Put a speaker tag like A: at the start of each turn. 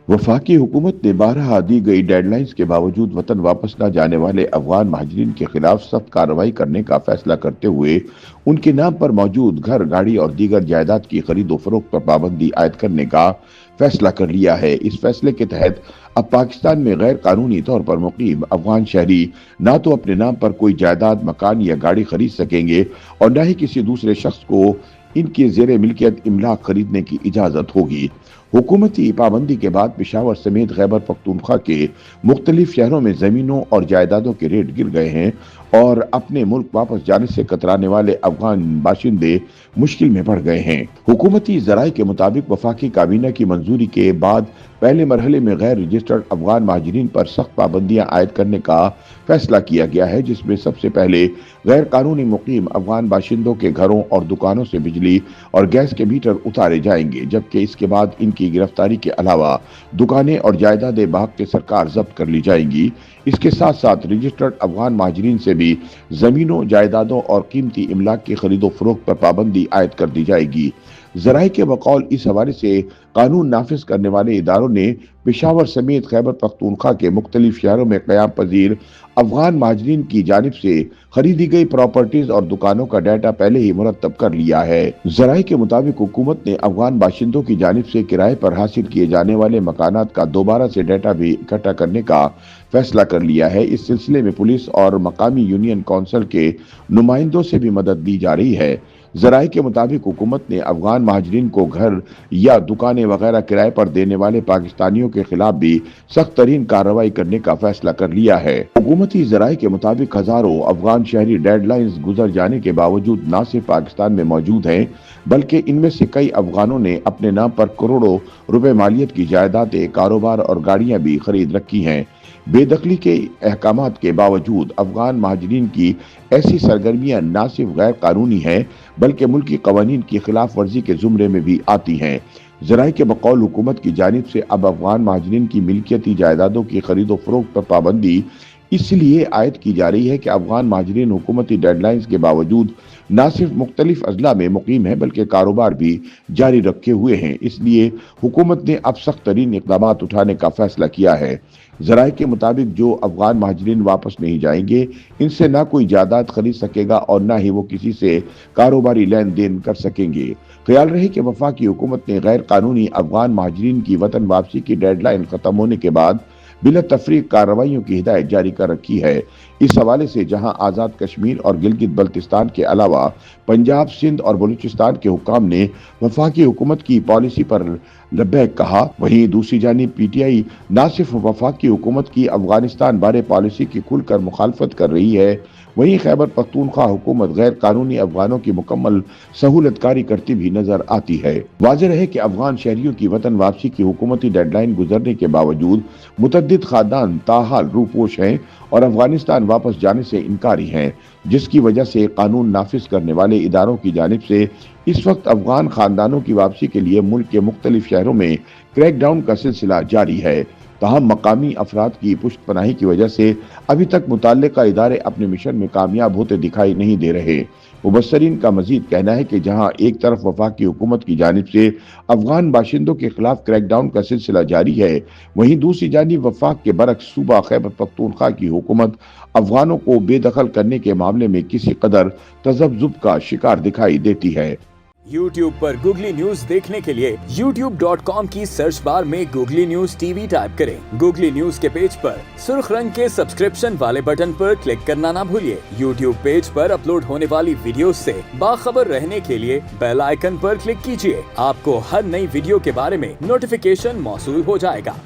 A: वफाकी हुकूमत ने 12 दी गई डेडलाइंस के बावजूद वतन वापस न जाने वाले अफगान महाजरीन के खिलाफ सख्त कार्रवाई करने का फैसला करते हुए उनके नाम पर मौजूद घर, गाड़ी और दीगर जायदाद की खरीदो फरोख्त पर पाबंदी आयद करने का फैसला कर लिया है। इस फैसले के तहत अब पाकिस्तान में गैर कानूनी तौर पर मुकीम अफगान शहरी ना तो अपने नाम पर कोई जायदाद, मकान या गाड़ी खरीद सकेंगे और न ही किसी दूसरे शख्स को इनकी जेर मिल्कियत इमलाक खरीदने की इजाजत होगी। हुकूमती पाबंदी के बाद पेशावर समेत खैबर पख्तूनख्वा के मुख्तलिफ शहरों में जमीनों और जायदादों के रेट गिर गए हैं और अपने मुल्क वापस जाने से कतराने वाले अफगान बाशिंदे मुश्किल में पड़ गए हैं। हुकूमती जराये के मुताबिक वफाकी काबीना की मंजूरी के बाद पहले मरहले में गैर रजिस्टर्ड अफगान महाजरीन पर सख्त पाबंदियां आयद करने का फैसला किया गया है, जिसमें सबसे पहले गैर कानूनी मुकीम अफगान बाशिंदों के घरों और दुकानों से बिजली और गैस के मीटर उतारे जाएंगे, जबकि इसके बाद इनकी गिरफ्तारी के अलावा दुकानें और जायदादें बाग के सरकार जब्त कर ली जाएंगी। इसके साथ साथ रजिस्टर्ड अफगान महाजरीन से भी जमीनों, जायदादों और कीमती इमलाक की खरीदो फरोख्त पर पाबंदी आयद कर दी जाएगी। जराये के बकौल इस हवाले से कानून नाफिज करने वाले इदारों ने पेशावर समेत खैबर पख्तूनख्वा के मुख्तलिफ शहरों में क़याम पजीर अफगान महाजरीन की जानिब से खरीदी गई प्रॉपर्टीज और दुकानों का डाटा पहले ही मुरतब कर लिया है। जराये के मुताबिक हुकूमत ने अफगान बाशिंदों की जानिब से किराए पर हासिल किए जाने वाले मकानात का दोबारा से डाटा भी इकट्ठा करने का फैसला कर लिया है। इस सिलसिले में पुलिस और मकामी यूनियन काउंसिल के नुमाइंदों से भी मदद दी जा रही है। जराये के मुताबिक हुकूमत ने अफगान महाजरीन को घर या दुकानें वगैरह किराए पर देने वाले पाकिस्तानियों के खिलाफ भी सख्त तरीन कार्रवाई करने का फैसला कर लिया है। हुकूमती जराये के मुताबिक हजारों अफगान शहरी डेडलाइंस गुजर जाने के बावजूद न सिर्फ पाकिस्तान में मौजूद हैं, बल्कि इनमें से कई अफगानों ने अपने नाम पर करोड़ों रुपए मालियत की जायदादें, कारोबार और गाड़ियां भी खरीद रखी हैं। बेदखली के अहकामात के बावजूद अफगान महाजरीन की ऐसी सरगर्मियां न सिर्फ गैर कानूनी हैं, बल्कि मुल्की कवानीन की खिलाफ वर्जी के जुमरे में भी आती हैं। जराये के बकौल हुकूमत की जानिब से अब अफगान महाजरीन की मिल्कियती जायदादों की खरीदो फरोख्त पर पाबंदी इसलिए आयद की जा रही है कि अफगान महाजरीन हुकूमती डेडलाइंस के बावजूद न सिर्फ मुख्तलिफ अजला में मुकीम है, बल्कि कारोबार भी जारी रखे हुए हैं। इसलिए हुकूमत ने अब सख्त तरीन इक़दाम उठाने का फैसला किया है। जराये के मुताबिक जो अफगान महाजरीन वापस नहीं जाएंगे, इनसे ना कोई जायदाद खरीद सकेगा और ना ही वो किसी से कारोबारी लेन देन कर सकेंगे। ख्याल रहे कि वफाकी हुकूमत ने गैर कानूनी अफगान महाजरीन की वतन वापसी की डेडलाइन खत्म होने के बाद बिला तफरीक कार्रवाइयों की हिदायत जारी कर रखी है। इस हवाले से जहां आज़ाद कश्मीर और गिलगित बल्तिस्तान के अलावा पंजाब, सिंध और बलूचिस्तान के हुक्काम ने वफाकी हुकूमत की पॉलिसी पर लब्बैक कहा, वहीं दूसरी जानिब पीटीआई न सिर्फ वफाकी हुकूमत की अफगानिस्तान बारे पॉलिसी की खुलकर मुखालफत कर रही है, वहीं खैबर पख्तूनख्वा हुकूमत गैर कानूनी अफगानों की मुकम्मल सहूलतकारी करती भी नजर आती है। वाज़ेह है कि अफगान शहरियों की वतन वापसी की हुकूमती डेडलाइन गुजरने के बावजूद मुतअद्दिद खानदान ताहाल रूपोश हैं और अफगानिस्तान वापस जाने से इनकारी हैं, जिसकी वजह से कानून नाफिज करने वाले इदारों की जानिब से इस वक्त अफगान खानदानों की वापसी के लिए मुल्क के मुख्तलिफ शहरों में क्रैकडाउन का सिलसिला जारी है। ताहम मकामी अफराद की पुष्ट पनाही की वजह से अभी तक मुतल्लिका इदारे अपने मिशन में कामयाब होते दिखाई नहीं दे रहे। मुबस्सरीन का मजीद कहना है कि जहां एक तरफ वफाकी हुकूमत की जानिब से अफगान बाशिंदों के खिलाफ क्रैकडाउन का सिलसिला जारी है, वहीं दूसरी जानिब वफाक के बरक्स सूबा खैबर पख्तूनख्वा की हुकूमत अफगानों को बेदखल करने के मामले में किसी कदर तज़ब्ज़ुब का शिकार दिखाई देती है।
B: YouTube पर गूगली न्यूज देखने के लिए youtube.com की सर्च बार में गूगली न्यूज टीवी टाइप करें। गूगली न्यूज के पेज पर सुर्ख रंग के सब्सक्रिप्शन वाले बटन पर क्लिक करना ना भूलिए। YouTube पेज पर अपलोड होने वाली वीडियोस से बाखबर रहने के लिए बेल आइकन पर क्लिक कीजिए। आपको हर नई वीडियो के बारे में नोटिफिकेशन मौसूल हो जाएगा।